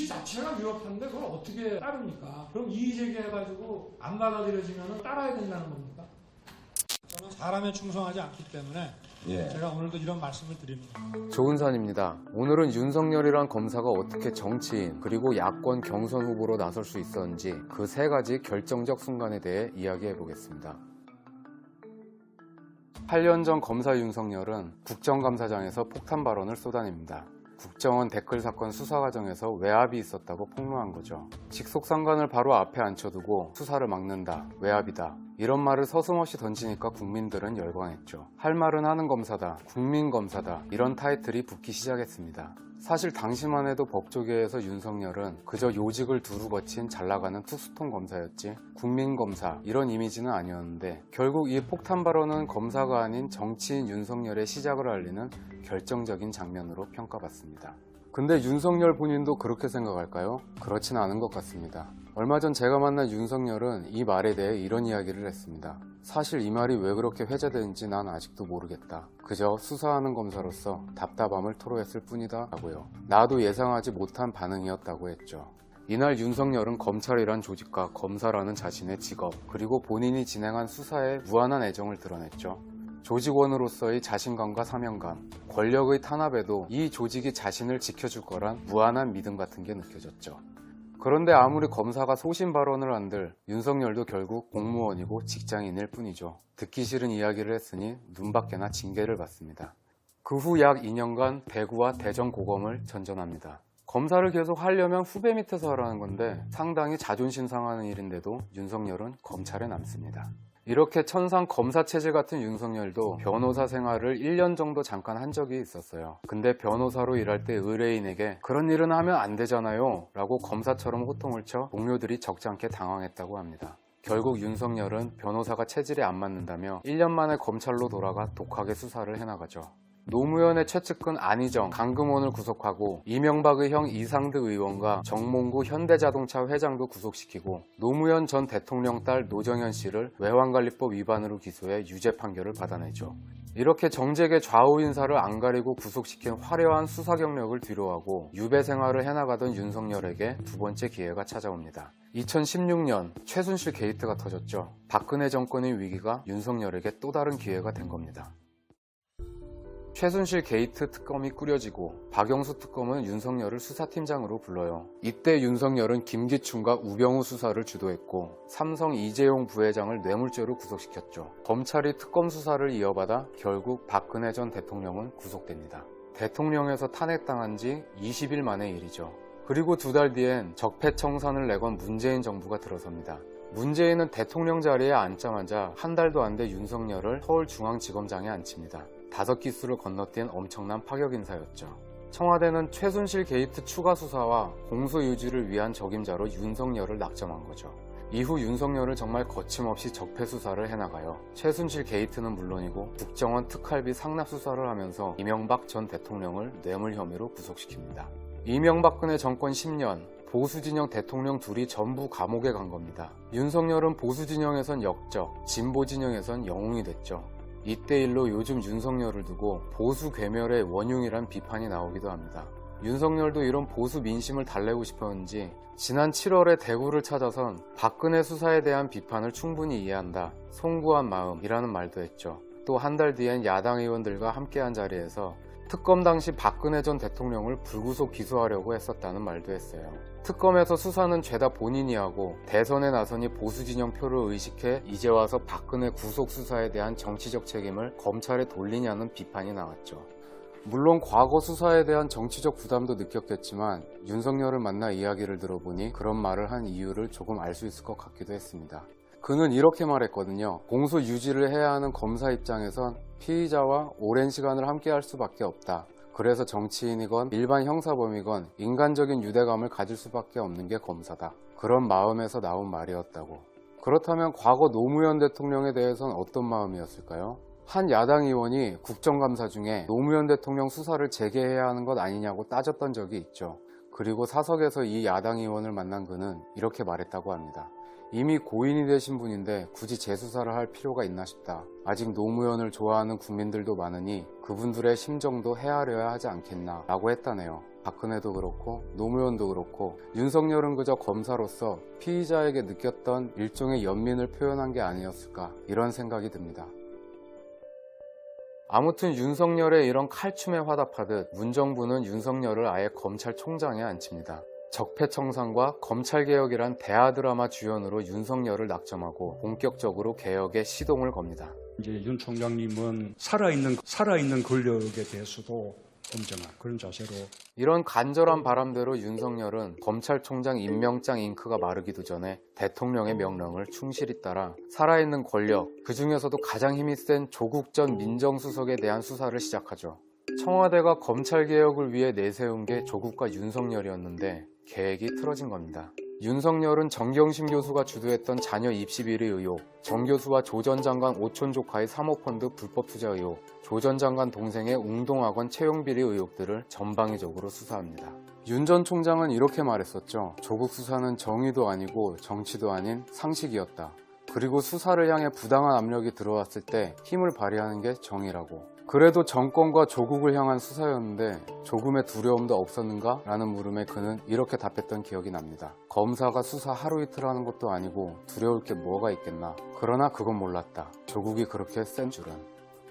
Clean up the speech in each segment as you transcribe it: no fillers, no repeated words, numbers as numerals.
조치 자체가 위협한데 그걸 어떻게 따릅니까? 그럼 이의제기해가지고 안 받아들여지면 따라야 된다는 겁니까? 저는 사람에 충성하지 않기 때문에 제가 오늘도 이런 말씀을 드리는 겁니다. 조은선입니다. 오늘은 윤석열이란 검사가 어떻게 정치인 그리고 야권 경선 후보로 나설 수 있었는지 그 세 가지 결정적 순간에 대해 이야기해 보겠습니다. 8년 전 검사 윤석열은 국정감사장에서 폭탄 발언을 쏟아냅니다. 국정원 댓글 사건 수사 과정에서 외압이 있었다고 폭로한 거죠. 직속상관을 바로 앞에 앉혀두고 수사를 막는다, 외압이다 이런 말을 서슴없이 던지니까 국민들은 열광했죠. 할 말은 하는 검사다, 국민검사다 이런 타이틀이 붙기 시작했습니다. 사실 당시만 해도 법조계에서 윤석열은 그저 요직을 두루 거친 잘나가는 투스톤 검사였지 국민검사 이런 이미지는 아니었는데 결국 이 폭탄 발언은 검사가 아닌 정치인 윤석열의 시작을 알리는 결정적인 장면으로 평가받습니다. 근데 윤석열 본인도 그렇게 생각할까요? 그렇진 않은 것 같습니다. 얼마 전 제가 만난 윤석열은 이 말에 대해 이런 이야기를 했습니다. 사실 이 말이 왜 그렇게 회자되는지 난 아직도 모르겠다. 그저 수사하는 검사로서 답답함을 토로했을 뿐이다 라고요. 나도 예상하지 못한 반응이었다고 했죠. 이날 윤석열은 검찰이란 조직과 검사라는 자신의 직업 그리고 본인이 진행한 수사에 무한한 애정을 드러냈죠. 조직원으로서의 자신감과 사명감, 권력의 탄압에도 이 조직이 자신을 지켜줄 거란 무한한 믿음 같은 게 느껴졌죠. 그런데 아무리 검사가 소신 발언을 한들 윤석열도 결국 공무원이고 직장인일 뿐이죠. 듣기 싫은 이야기를 했으니 눈밖에나 징계를 받습니다. 그 후 약 2년간 대구와 대전 고검을 전전합니다. 검사를 계속 하려면 후배 밑에서 하라는 건데 상당히 자존심 상하는 일인데도 윤석열은 검찰에 남습니다. 이렇게 천상 검사 체질 같은 윤석열도 변호사 생활을 1년 정도 잠깐 한 적이 있었어요. 근데 변호사로 일할 때 의뢰인에게 그런 일은 하면 안 되잖아요 라고 검사처럼 호통을 쳐 동료들이 적잖게 당황했다고 합니다. 결국 윤석열은 변호사가 체질에 안 맞는다며 1년 만에 검찰로 돌아가 독하게 수사를 해나가죠. 노무현의 최측근 안희정, 강금원을 구속하고 이명박의 형 이상득 의원과 정몽구 현대자동차 회장도 구속시키고 노무현 전 대통령 딸 노정현 씨를 외환관리법 위반으로 기소해 유죄 판결을 받아내죠. 이렇게 정재계 좌우 인사를 안 가리고 구속시킨 화려한 수사 경력을 뒤로하고 유배 생활을 해나가던 윤석열에게 두 번째 기회가 찾아옵니다. 2016년 최순실 게이트가 터졌죠. 박근혜 정권의 위기가 윤석열에게 또 다른 기회가 된 겁니다. 최순실 게이트 특검이 꾸려지고 박영수 특검은 윤석열을 수사팀장으로 불러요. 이때 윤석열은 김기춘과 우병우 수사를 주도했고 삼성 이재용 부회장을 뇌물죄로 구속시켰죠. 검찰이 특검 수사를 이어받아 결국 박근혜 전 대통령은 구속됩니다. 대통령에서 탄핵당한 지 20일 만의 일이죠. 그리고 두 달 뒤엔 적폐청산을 내건 문재인 정부가 들어섭니다. 문재인은 대통령 자리에 앉자마자 한 달도 안 돼 윤석열을 서울중앙지검장에 앉힙니다. 5기수를 건너뛴 엄청난 파격 인사였죠. 청와대는 최순실 게이트 추가 수사와 공소 유지를 위한 적임자로 윤석열을 낙점한 거죠. 이후 윤석열은 정말 거침없이 적폐 수사를 해나가요. 최순실 게이트는 물론이고 국정원 특활비 상납 수사를 하면서 이명박 전 대통령을 뇌물 혐의로 구속시킵니다. 이명박근혜 정권 10년, 보수진영 대통령 둘이 전부 감옥에 간 겁니다. 윤석열은 보수진영에선 역적, 진보진영에선 영웅이 됐죠. 이때 일로 요즘 윤석열을 두고 보수 괴멸의 원흉이란 비판이 나오기도 합니다. 윤석열도 이런 보수 민심을 달래고 싶었는지 지난 7월에 대구를 찾아선 박근혜 수사에 대한 비판을 충분히 이해한다, 송구한 마음이라는 말도 했죠. 또 한 달 뒤엔 야당 의원들과 함께한 자리에서 특검 당시 박근혜 전 대통령을 불구속 기소하려고 했었다는 말도 했어요. 특검에서 수사는 죄다 본인이 하고 대선에 나서니 보수진영 표를 의식해 이제 와서 박근혜 구속 수사에 대한 정치적 책임을 검찰에 돌리냐는 비판이 나왔죠. 물론 과거 수사에 대한 정치적 부담도 느꼈겠지만 윤석열을 만나 이야기를 들어보니 그런 말을 한 이유를 조금 알 수 있을 것 같기도 했습니다. 그는 이렇게 말했거든요. 공소 유지를 해야 하는 검사 입장에선 피의자와 오랜 시간을 함께 할 수밖에 없다. 그래서 정치인이건 일반 형사범이건 인간적인 유대감을 가질 수밖에 없는 게 검사다. 그런 마음에서 나온 말이었다고. 그렇다면 과거 노무현 대통령에 대해서는 어떤 마음이었을까요? 한 야당 의원이 국정감사 중에 노무현 대통령 수사를 재개해야 하는 것 아니냐고 따졌던 적이 있죠. 그리고 사석에서 이 야당 의원을 만난 그는 이렇게 말했다고 합니다. 이미 고인이 되신 분인데 굳이 재수사를 할 필요가 있나 싶다. 아직 노무현을 좋아하는 국민들도 많으니 그분들의 심정도 헤아려야 하지 않겠나 라고 했다네요. 박근혜도 그렇고 노무현도 그렇고 윤석열은 그저 검사로서 피의자에게 느꼈던 일종의 연민을 표현한 게 아니었을까 이런 생각이 듭니다. 아무튼 윤석열의 이런 칼춤에 화답하듯 문정부는 윤석열을 아예 검찰총장에 앉힙니다. 적폐청산과 검찰개혁이란 대하드라마 주연으로 윤석열을 낙점하고 본격적으로 개혁에 시동을 겁니다. 이제 윤 총장님은 살아있는 권력에 대해서도 공정한 그런 자세로 이런 간절한 바람대로 윤석열은 검찰총장 임명장 잉크가 마르기도 전에 대통령의 명령을 충실히 따라 살아있는 권력, 그 중에서도 가장 힘이 센 조국 전 민정수석에 대한 수사를 시작하죠. 청와대가 검찰개혁을 위해 내세운 게 조국과 윤석열이었는데 계획이 틀어진 겁니다. 윤석열은 정경심 교수가 주도했던 자녀 입시 비리 의혹, 정 교수와 조 전 장관 오촌 조카의 사모펀드 불법 투자 의혹, 조 전 장관 동생의 웅동학원 채용 비리 의혹들을 전방위적으로 수사합니다. 윤 전 총장은 이렇게 말했었죠. 조국 수사는 정의도 아니고 정치도 아닌 상식이었다. 그리고 수사를 향해 부당한 압력이 들어왔을 때 힘을 발휘하는 게 정의라고. 그래도 정권과 조국을 향한 수사였는데 조금의 두려움도 없었는가? 라는 물음에 그는 이렇게 답했던 기억이 납니다. 검사가 수사 하루 이틀 하는 것도 아니고 두려울 게 뭐가 있겠나. 그러나 그건 몰랐다. 조국이 그렇게 센 줄은.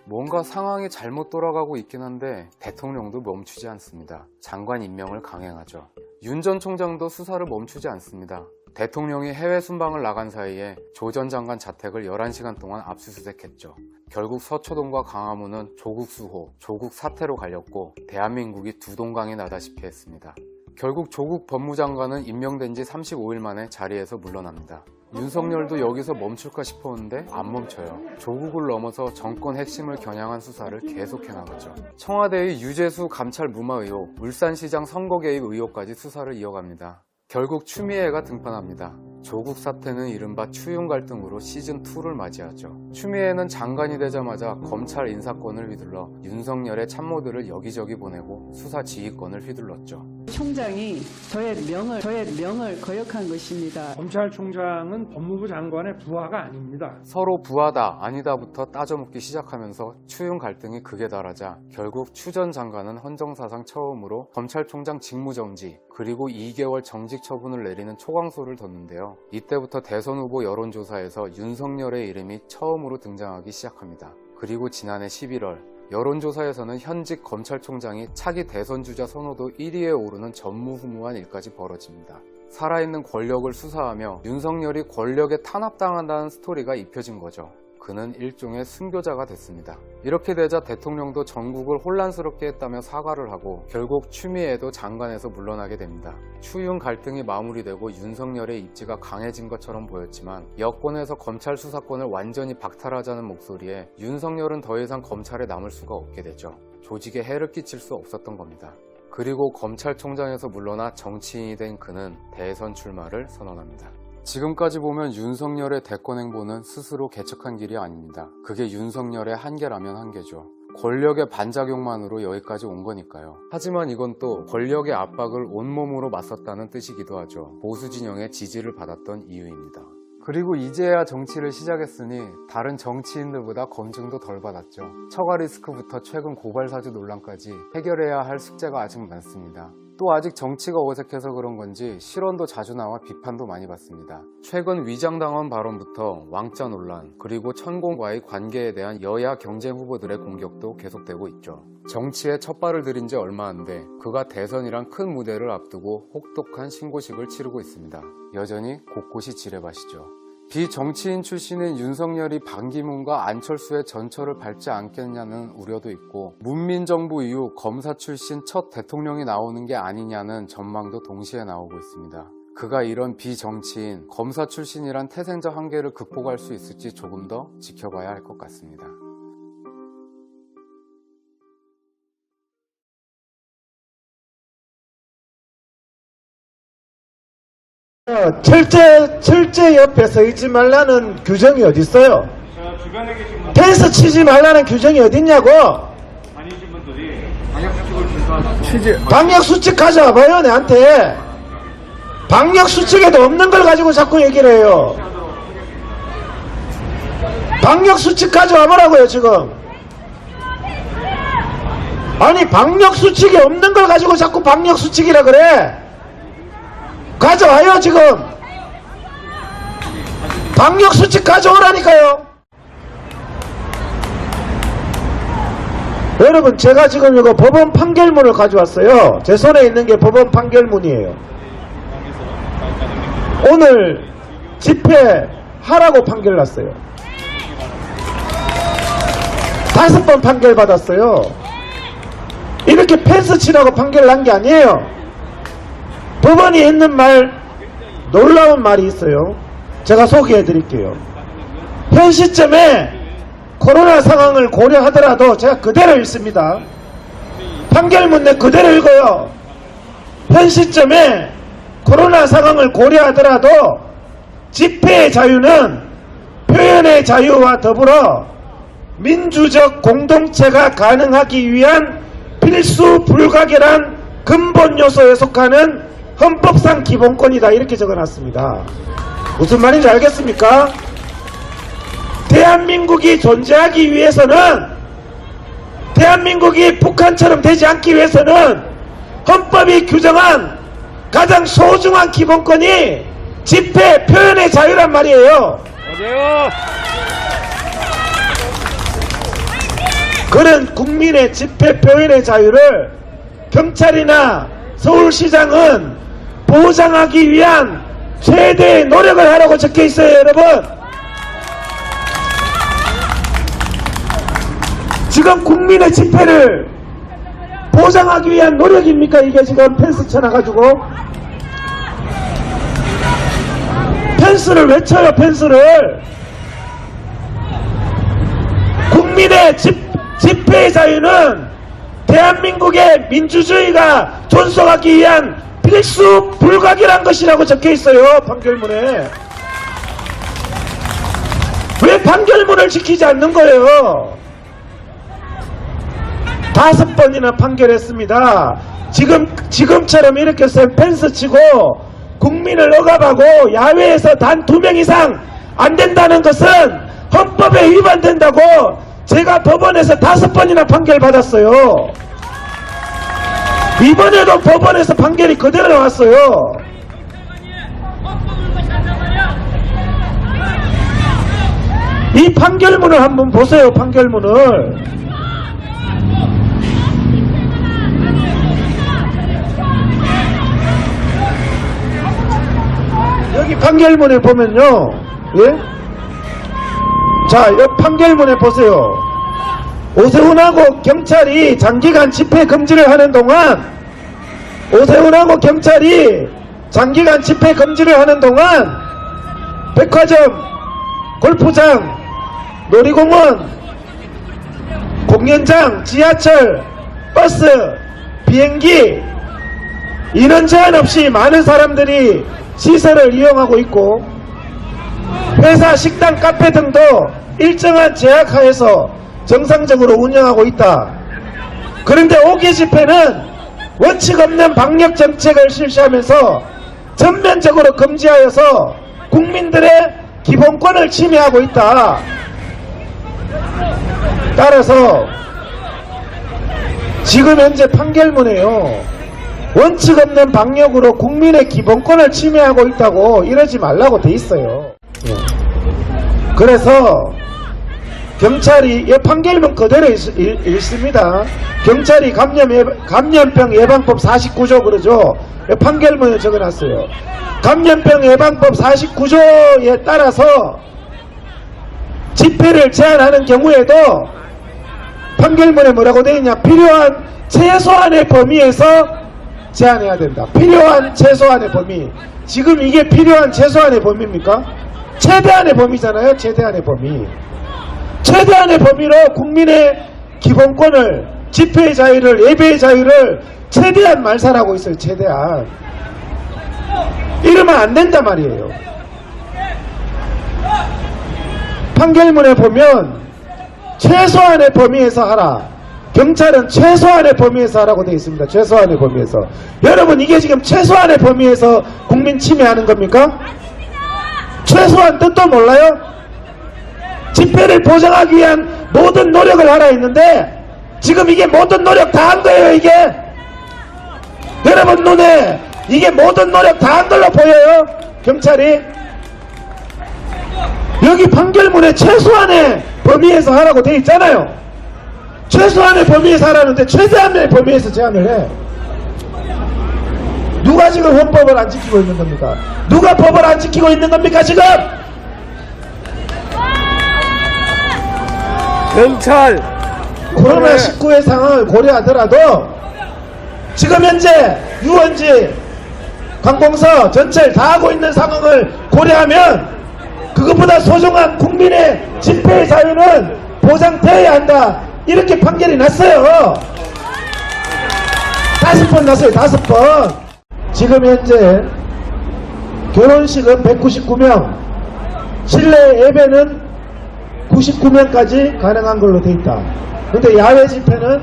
뭔가 상황이 잘못 돌아가고 있긴 한데 대통령도 멈추지 않습니다. 장관 임명을 강행하죠. 윤 전 총장도 수사를 멈추지 않습니다. 대통령이 해외 순방을 나간 사이에 조 전 장관 자택을 11시간 동안 압수수색했죠. 결국 서초동과 강화문은 조국 수호, 조국 사태로 갈렸고 대한민국이 두 동강이 나다시피 했습니다. 결국 조국 법무장관은 임명된 지 35일 만에 자리에서 물러납니다. 윤석열도 여기서 멈출까 싶었는데 안 멈춰요. 조국을 넘어서 정권 핵심을 겨냥한 수사를 계속해 나가죠. 청와대의 유재수 감찰 무마 의혹, 울산시장 선거 개입 의혹까지 수사를 이어갑니다. 결국 추미애가 등판합니다. 조국 사태는 이른바 추윤 갈등으로 시즌2를 맞이하죠. 추미애는 장관이 되자마자 검찰 인사권을 휘둘러 윤석열의 참모들을 여기저기 보내고 수사 지휘권을 휘둘렀죠. 총장이 저의 명을 거역한 것입니다. 검찰총장은 법무부 장관의 부하가 아닙니다. 서로 부하다 아니다부터 따져묻기 시작하면서 추윤 갈등이 극에 달하자 결국 추 전 장관은 헌정사상 처음으로 검찰총장 직무정지 그리고 2개월 정직 처분을 내리는 초강소를 뒀는데요. 이때부터 대선 후보 여론조사에서 윤석열의 이름이 처음으로 등장하기 시작합니다. 그리고 지난해 11월 여론조사에서는 현직 검찰총장이 차기 대선주자 선호도 1위에 오르는 전무후무한 일까지 벌어집니다. 살아있는 권력을 수사하며 윤석열이 권력에 탄압당한다는 스토리가 입혀진 거죠. 그는 일종의 순교자가 됐습니다. 이렇게 되자 대통령도 전국을 혼란스럽게 했다며 사과를 하고 결국 추미애도 장관에서 물러나게 됩니다. 추윤 갈등이 마무리되고 윤석열의 입지가 강해진 것처럼 보였지만 여권에서 검찰 수사권을 완전히 박탈하자는 목소리에 윤석열은 더 이상 검찰에 남을 수가 없게 되죠. 조직에 해를 끼칠 수 없었던 겁니다. 그리고 검찰총장에서 물러나 정치인이 된 그는 대선 출마를 선언합니다. 지금까지 보면 윤석열의 대권 행보는 스스로 개척한 길이 아닙니다. 그게 윤석열의 한계라면 한계죠. 권력의 반작용만으로 여기까지 온 거니까요. 하지만 이건 또 권력의 압박을 온몸으로 맞섰다는 뜻이기도 하죠. 보수 진영의 지지를 받았던 이유입니다. 그리고 이제야 정치를 시작했으니 다른 정치인들보다 검증도 덜 받았죠. 처가 리스크부터 최근 고발 사주 논란까지 해결해야 할 숙제가 아직 많습니다. 또 아직 정치가 어색해서 그런 건지 실언도 자주 나와 비판도 많이 받습니다. 최근 위장당원 발언부터 왕자 논란, 그리고 천공과의 관계에 대한 여야 경쟁 후보들의 공격도 계속되고 있죠. 정치에 첫 발을 들인 지 얼마 안 돼 그가 대선이란 큰 무대를 앞두고 혹독한 신고식을 치르고 있습니다. 여전히 곳곳이 지뢰밭이죠. 비정치인 출신인 윤석열이 반기문과 안철수의 전철을 밟지 않겠냐는 우려도 있고 문민정부 이후 검사 출신 첫 대통령이 나오는 게 아니냐는 전망도 동시에 나오고 있습니다. 그가 이런 비정치인, 검사 출신이란 태생적 한계를 극복할 수 있을지 조금 더 지켜봐야 할 것 같습니다. 철제 옆에 서 있지 말라는 규정이 어디 있어요? 펜스 치지 말라는 규정이 어딨냐고? 다니신 분들이 방역수칙을 준수하셔서 방역수칙 가져와봐요 내한테. 방역수칙에도 없는 걸 가지고 자꾸 얘기를 해요. 방역수칙 가져와 보라고요 지금. 아니 방역수칙이 없는 걸 가지고 자꾸 방역수칙이라 그래. 가져와요 지금. 방역수칙 가져오라니까요. 여러분 제가 지금 이거 법원 판결문을 가져왔어요. 제 손에 있는 게 법원 판결문이에요. 오늘 집회하라고 판결 났어요. 5번 판결 받았어요. 이렇게 펜스 치라고 판결 난 게 아니에요. 법원이 했는 말, 놀라운 말이 있어요. 제가 소개해 드릴게요. 현 시점에 코로나 상황을 고려하더라도 제가 그대로 읽습니다. 판결문 내 그대로 읽어요. 현 시점에 코로나 상황을 고려하더라도 집회의 자유는 표현의 자유와 더불어 민주적 공동체가 가능하기 위한 필수 불가결한 근본 요소에 속하는 헌법상 기본권이다. 이렇게 적어놨습니다. 무슨 말인지 알겠습니까? 대한민국이 존재하기 위해서는, 대한민국이 북한처럼 되지 않기 위해서는 헌법이 규정한 가장 소중한 기본권이 집회, 표현의 자유란 말이에요. 맞아요. 그런 국민의 집회, 표현의 자유를 경찰이나 서울시장은 보장하기 위한 최대의 노력을 하라고 적혀 있어요, 여러분. 지금 국민의 집회를 보장하기 위한 노력입니까? 이게 지금 펜스 쳐놔가지고. 펜스를 왜 쳐요, 펜스를? 국민의 집회의 자유는 대한민국의 민주주의가 존속하기 위한 필수 불가결한 것이라고 적혀 있어요, 판결문에. 왜 판결문을 지키지 않는 거예요? 5번이나 판결했습니다. 지금처럼 이렇게 펜스 치고 국민을 억압하고 야외에서 단 2명 이상 안 된다는 것은 헌법에 위반된다고 제가 법원에서 5번이나 판결 받았어요. 이번에도 법원에서 판결이 그대로 나왔어요. 이 판결문을 한번 보세요. 판결문을. 여기 판결문에 보면요. 예? 자, 이 판결문에 보세요. 오세훈하고 경찰이 장기간 집회 금지를 하는 동안, 오세훈하고 경찰이 장기간 집회 금지를 하는 동안 백화점, 골프장, 놀이공원, 공연장, 지하철, 버스, 비행기 인원 제한 없이 많은 사람들이 시설을 이용하고 있고, 회사, 식당, 카페 등도 일정한 제약하에서 정상적으로 운영하고 있다. 그런데 5개 집회는 원칙 없는 방역 정책을 실시하면서 전면적으로 금지하여서 국민들의 기본권을 침해하고 있다. 따라서 지금 현재 판결문에요. 원칙 없는 방역으로 국민의 기본권을 침해하고 있다고 이러지 말라고 돼 있어요. 그래서 경찰이 이 판결문 그대로 읽습니다. 경찰이 감염병 예방법 49조 그러죠. 판결문에 적어놨어요. 감염병 예방법 49조에 따라서 집회를 제한하는 경우에도 판결문에 뭐라고 되어 있냐? 필요한 최소한의 범위에서 제한해야 된다. 필요한 최소한의 범위. 지금 이게 필요한 최소한의 범위입니까? 최대한의 범위잖아요. 최대한의 범위. 최대한의 범위로 국민의 기본권을, 집회의 자유를, 예배의 자유를 최대한 말살하고 있어요. 최대한. 이러면 안 된단 말이에요. 판결문에 보면 최소한의 범위에서 하라. 경찰은 최소한의 범위에서 하라고 되어 있습니다. 최소한의 범위에서. 여러분, 이게 지금 최소한의 범위에서 국민 침해하는 겁니까? 최소한 뜻도 몰라요? 집회를 보장하기 위한 모든 노력을 하라 했는데 지금 이게 모든 노력 다 한 거예요. 이게 여러분 눈에 이게 모든 노력 다 한 걸로 보여요. 경찰이 여기 판결문에 최소한의 범위에서 하라고 돼 있잖아요. 최소한의 범위에서 하라는데 최대한의 범위에서 제한을 해. 누가 지금 헌법을 안 지키고 있는 겁니까? 누가 법을 안 지키고 있는 겁니까 지금? 경찰 코로나19의 상황을 고려하더라도 지금 현재 유원지, 관공서, 전철 다 하고 있는 상황을 고려하면 그것보다 소중한 국민의 집회 자유는 보장되어야 한다. 이렇게 판결이 났어요. 5번 났어요. 5번. 지금 현재 결혼식은 199명, 실내 예배는 99명까지 가능한 걸로 돼 있다. 근데 야외 집회는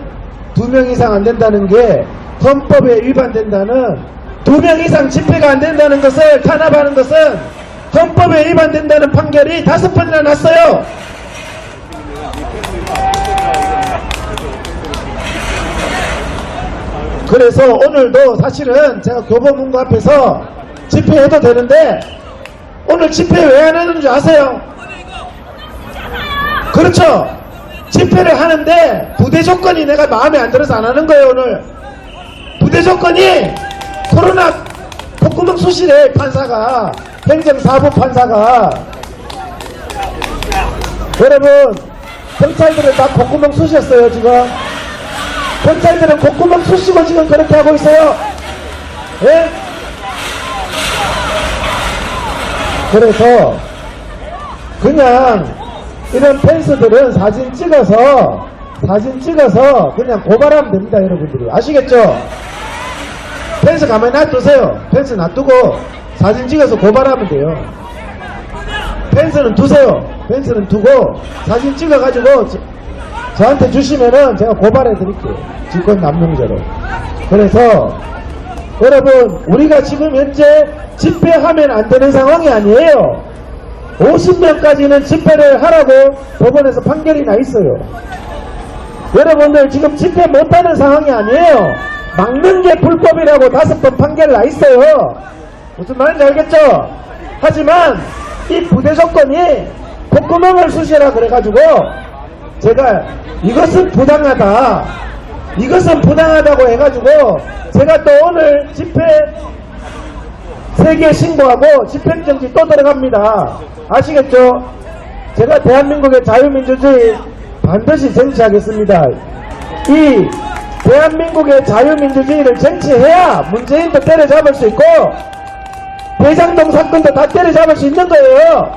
2명 이상 안 된다는 게 헌법에 위반된다는, 2명 이상 집회가 안 된다는 것을 탄압하는 것은 헌법에 위반된다는 판결이 5번이나 났어요. 그래서 오늘도 사실은 제가 교보문고 앞에서 집회해도 되는데 오늘 집회 왜 안 하는 줄 아세요? 그렇죠. 집회를 하는데 부대 조건이 내가 마음에 안 들어서 안 하는 거예요. 오늘 부대 조건이 코로나 콧구멍 수시래. 판사가, 행정사부 판사가. 여러분 경찰들은 다 콧구멍 쑤셨어요. 지금 경찰들은 콧구멍 쑤시고 지금 그렇게 하고 있어요. 예? 그래서 그냥 이런 펜스들은 사진 찍어서 그냥 고발하면 됩니다. 여러분들이 아시겠죠? 펜스 가만히 놔두세요. 펜스 놔두고 사진 찍어서 고발하면 돼요. 펜스는 두세요. 펜스는 두고 사진 찍어가지고 저한테 주시면은 제가 고발해 드릴게요. 직권 남용죄로. 그래서 여러분 우리가 지금 현재 집회하면 안 되는 상황이 아니에요. 50명까지는 집회를 하라고 법원에서 판결이 나 있어요. 여러분들 지금 집회 못하는 상황이 아니에요. 막는 게 불법이라고 5번 판결 나 있어요. 무슨 말인지 알겠죠? 하지만 이 부대 조건이 콧구멍을 쑤시라 그래가지고 제가 이것은 부당하다고 해가지고 제가 또 오늘 집회 3개 신고하고 집행정지 또 들어갑니다. 아시겠죠? 제가 대한민국의 자유민주주의 반드시 쟁취하겠습니다. 이 대한민국의 자유민주주의를 쟁취해야 문재인도 때려잡을 수 있고 대장동 사건도 다 때려잡을 수 있는 거예요.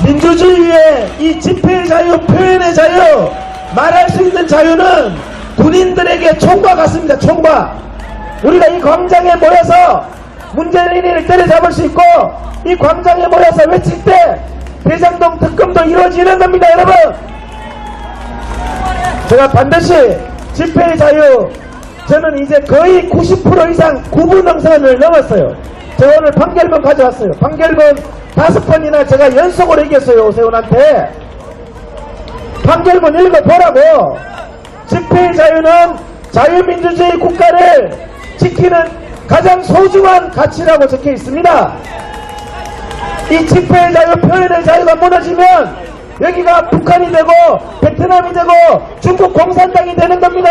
민주주의의 이 집회의 자유, 표현의 자유, 말할 수 있는 자유는 군인들에게 총과 같습니다. 총과. 우리가 이 광장에 모여서 문재인을 때려잡을 수 있고 이 광장에 모여서 외칠 때 대장동 특검도 이루어지는 겁니다. 여러분 제가 반드시 집회의 자유, 저는 이제 거의 90% 이상 구분능선을 넘었어요. 제가 오늘 판결문 가져왔어요. 판결문 5번이나 제가 연속으로 이겼어요. 오세훈한테. 판결문 읽어보라고. 집회의 자유는 자유민주주의 국가를 지키는 가장 소중한 가치라고 적혀 있습니다. 이 집회의 자유, 표현의 자유가 무너지면 여기가 북한이 되고 베트남이 되고 중국 공산당이 되는 겁니다.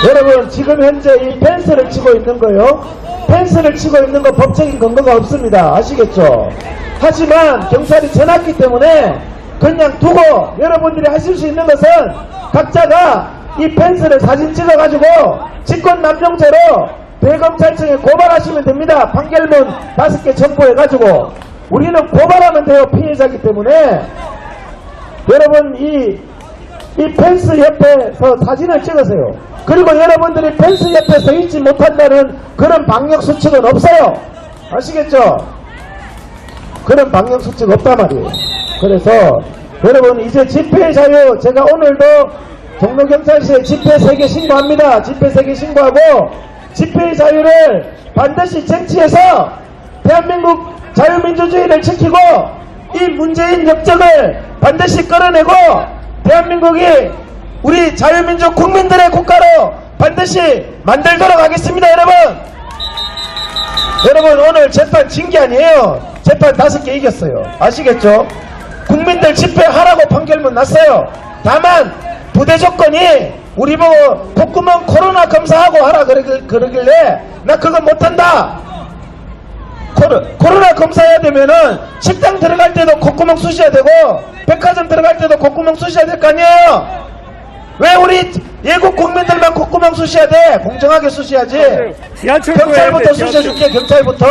여러분 지금 현재 이 펜스를 치고 있는 거요. 펜스를 치고 있는 거 법적인 근거가 없습니다. 아시겠죠? 하지만 경찰이 전화기 때문에 그냥 두고 여러분들이 하실 수 있는 것은 각자가 이 펜스를 사진 찍어가지고 직권남용죄로 대검찰청에 고발하시면 됩니다. 판결문 5개 첨부해가지고 우리는 고발하면 돼요. 피해자기 때문에. 여러분 이 펜스 옆에서 사진을 찍으세요. 그리고 여러분들이 펜스 옆에 서 있지 못한다는 그런 방역수칙은 없어요. 아시겠죠? 그런 방역수칙 없단 말이에요. 그래서 여러분 이제 집회 자유, 제가 오늘도 종로경찰서에 집회 3개 신고합니다. 집회 3개 신고하고 집회 자유를 반드시 쟁취해서 대한민국 자유민주주의를 지키고 이 문재인 역적을 반드시 끌어내고 대한민국이 우리 자유민주 국민들의 국가로 반드시 만들도록 하겠습니다. 여러분 오늘 재판 진 게 아니에요. 재판 5개 이겼어요. 아시겠죠? 국민들 집회하라고 판결문 났어요. 다만 부대 조건이 우리 보고 콧구멍 코로나 검사하고 하라 그러길래 나 그거 못한다. 코로나 검사해야 되면은 식당 들어갈 때도 콧구멍 쑤셔야 되고 백화점 들어갈 때도 콧구멍 쑤셔야 될 거 아니에요. 왜 우리 예국 국민들만 콧구멍 쑤셔야 돼? 공정하게 쑤셔야지. 경찰부터 쑤셔줄게. 경찰부터.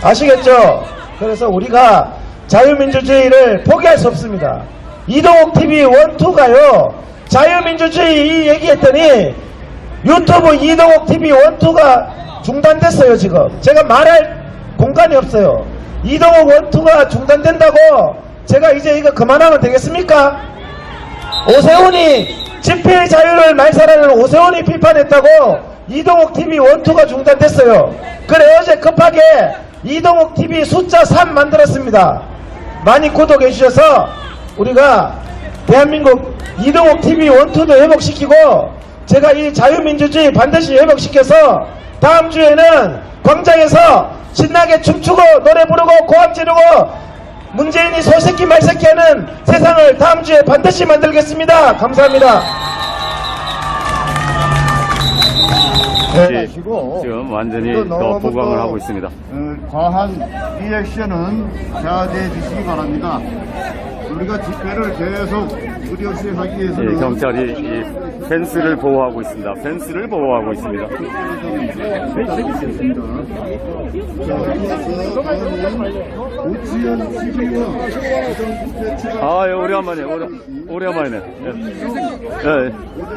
아시겠죠? 그래서 우리가 자유민주주의를 포기할 수 없습니다. 이동욱 TV 1, 2가요 자유민주주의 이 얘기했더니 유튜브 이동욱 TV 1, 2가 중단됐어요. 지금 제가 말할 공간이 없어요. 이동욱 1, 2가 중단된다고 제가 이제 이거 그만하면 되겠습니까? 오세훈이 집회의 자유를 말살하는 오세훈이 비판했다고 이동욱 TV 1, 2가 중단됐어요. 그래 어제 급하게 이동욱 TV 숫자 3 만들었습니다. 많이 구독해 주셔서 우리가 대한민국 이동욱 TV 1, 2도 회복시키고 제가 이 자유민주주의 반드시 회복시켜서 다음 주에는 광장에서 신나게 춤추고 노래 부르고 고함 지르고 문재인이 소새끼 말새끼 하는 세상을 다음 주에 반드시 만들겠습니다. 감사합니다. 지금 완전히 더 보강을 하고 있습니다. 과한 리액션은 자제해 주시기 바랍니다. 우리가 집회를 계속 두려시 하기 위해서는 경찰이 이 펜스를 보호하고 있습니다. 펜스를 보호하고 있습니다. 오래간만이네.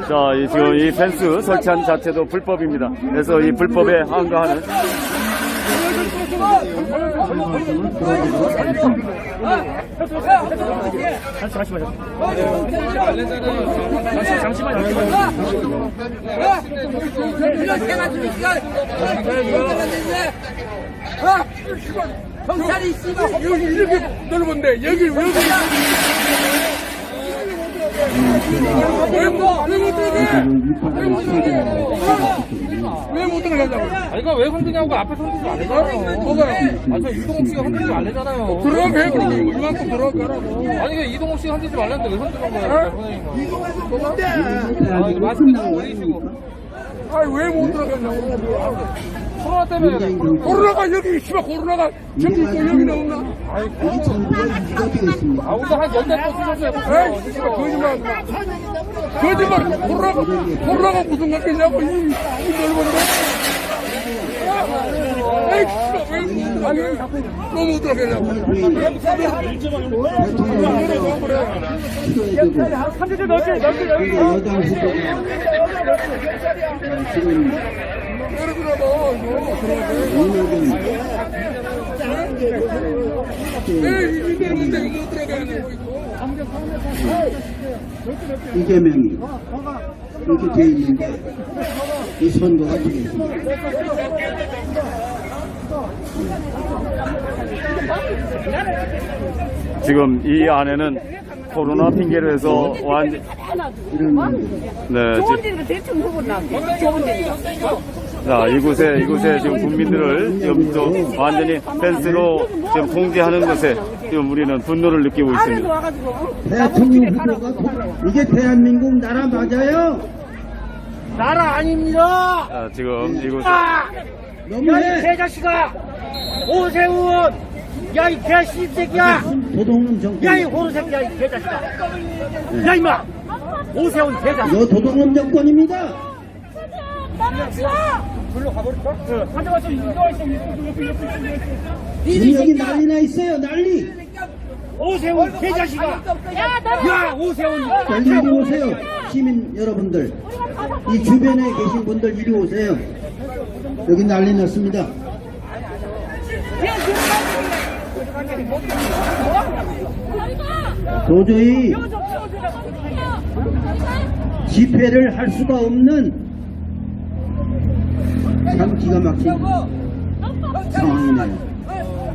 자, 지금 이 펜스 설치한 자체도 불법입니다. 그래서 이 불법에 항거하는 경찰이 씨발 여기 이렇게 넓은데 여기 왜 못 들어가냐고. 아니, 이거 왜 흔드냐고. 앞에 흔들지 말래잖아요. 뭐가요? 아니, 저 이동욱 씨가 흔들지 말래잖아요. 들어가면 그럼 이만큼 들어가라고. 아니, 이거 이동욱 씨가 흔들지 말랬는데 왜 흔드는 거예요? 선생님. 뭐가? 아, 이거 마스크 좀 올리시고. 아니, 왜 못 들어가냐고. 코로나 때문에. 코로나가 여기, 씨발, 코로나가 저기 있고 여기 나온다. 아이, 아, 우리가 한 10대 번 쓰셨어요. 에이, 씨발, 거짓말. 코로나가 무슨 관계냐고, 이 넓은데. 에이, 씨발, 왜, 아니, 너무 들어가냐고. 이재명이 이렇게 돼 있는데 이 선거가 되겠습니다. 지금 이 안에는 코로나 핑계로 해서 완전 좋은 데는 대충 후보나 좋은 데. 자, 이곳에 지금 국민들을 지금 또 완전히 펜스로 지금 통제하는 것에 지금 우리는 분노를 느끼고 있습니다. 대통령 후보가 이게 대한민국 나라 맞아요? 나라 아닙니다. 자, 지금 이곳에 야, 이 개자식아! 오세훈! 야, 이 개씹새끼야! 도둑놈 정권. 야, 이 호루새끼야, 이 개자식아! 야, 임마! 오세훈 개자식! 이거 도둑놈 정권입니다. 불러 가버릴까? 가져가서 이거 있어, 여기 난리나 있어요, 난리. 오세훈 개자식아! 야, 오세훈! 빨리 이리 오세요, 시민 여러분들. 이 주변에 계신 분들 이리 오세요. 여기 난리 났습니다. 도저히 집회를 할 수가 없는 참 기가 막힌 상황이네요.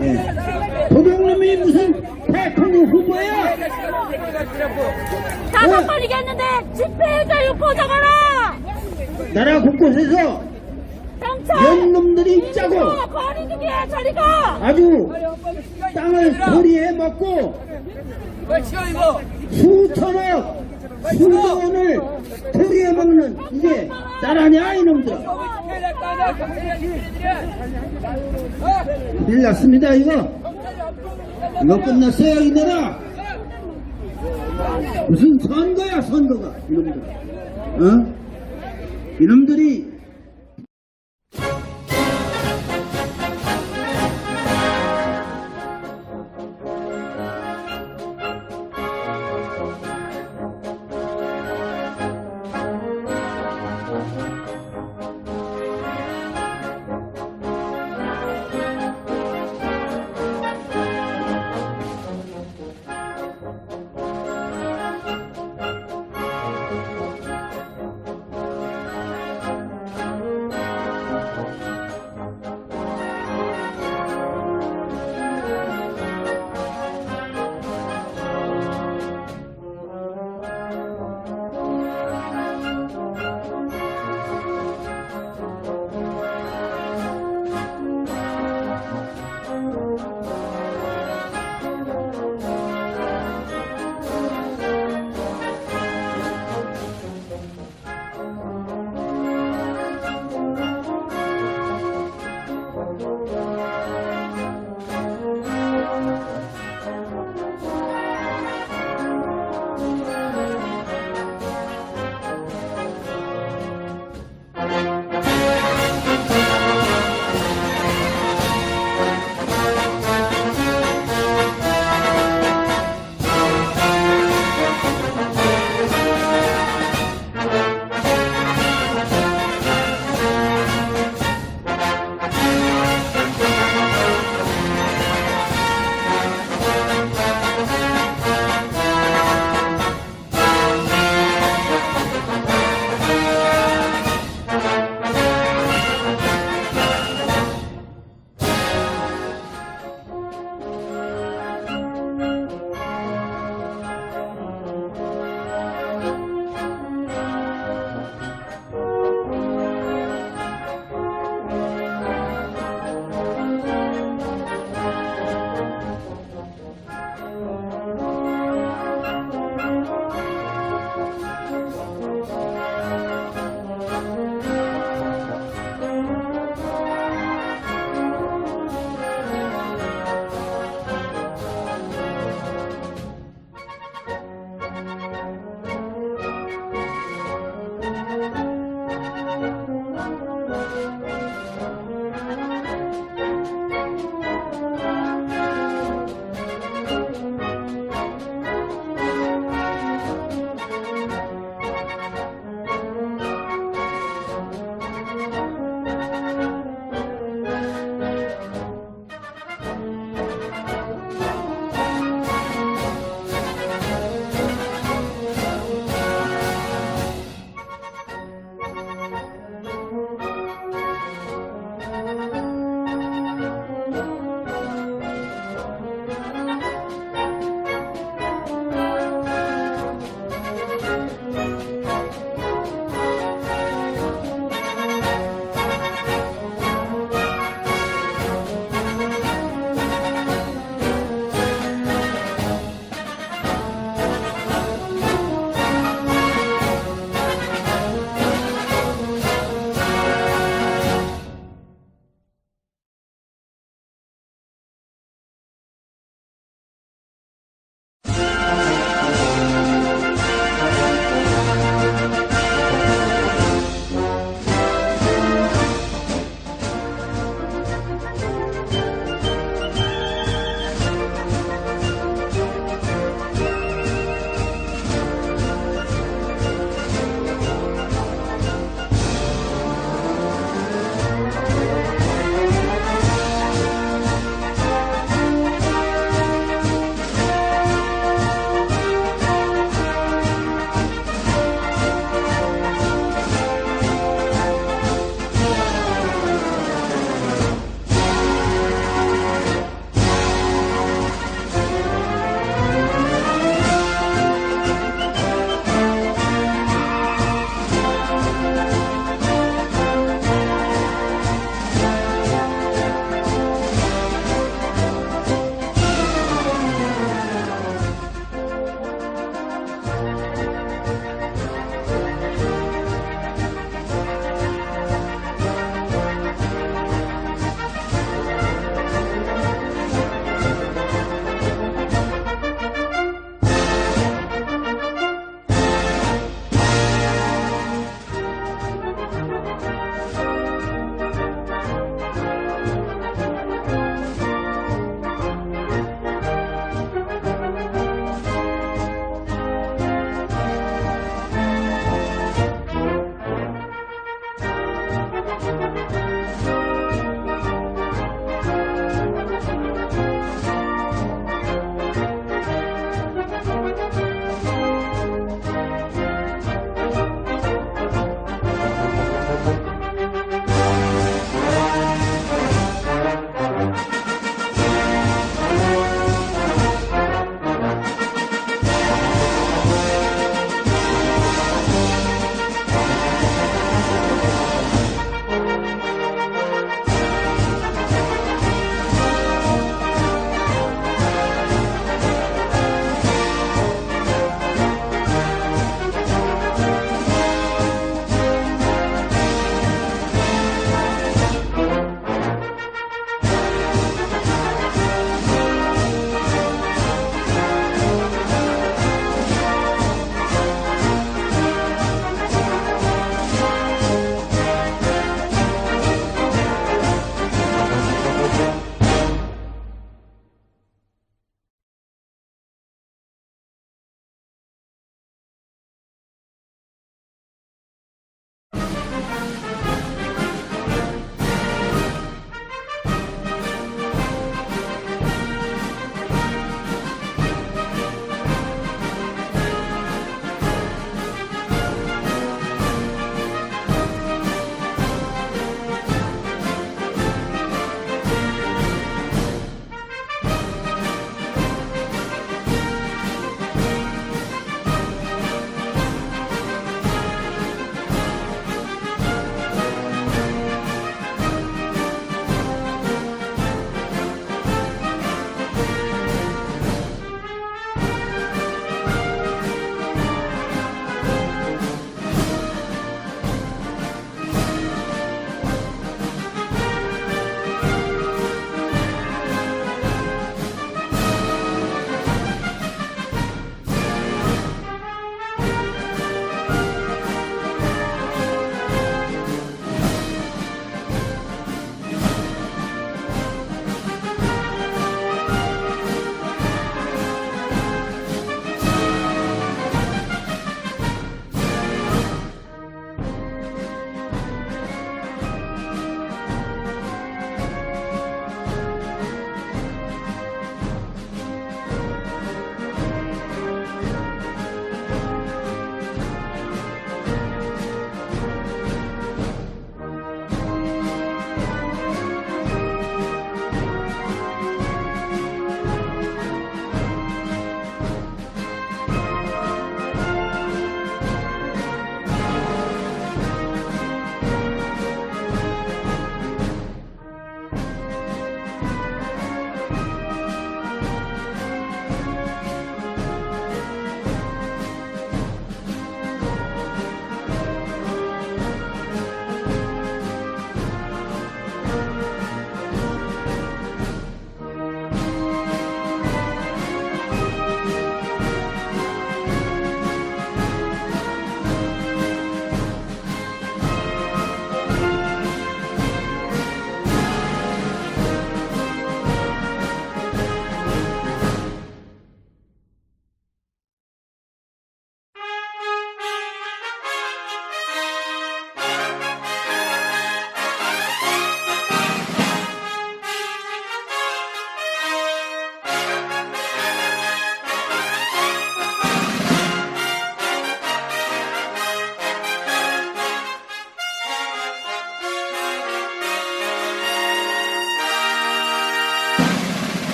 예. 도둑놈이 무슨 대통령 후보야? 다 걸리겠는데 집회 자유 보장하라. 나라 곳곳에서 연놈들이 짜고 거리두기야 저리가. 아주 땅을 도리해 먹고 수천억 수조원을 도리해 먹는 이게 나라냐 이놈들아. 큰일 났습니다 이거 끝났어요 이 나라. 무슨 선거야 선거가 이놈들. 이놈들이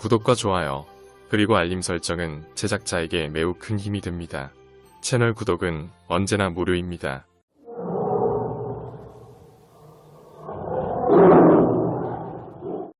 구독과 좋아요, 그리고 알림 설정은 제작자에게 매우 큰 힘이 됩니다. 채널 구독은 언제나 무료입니다.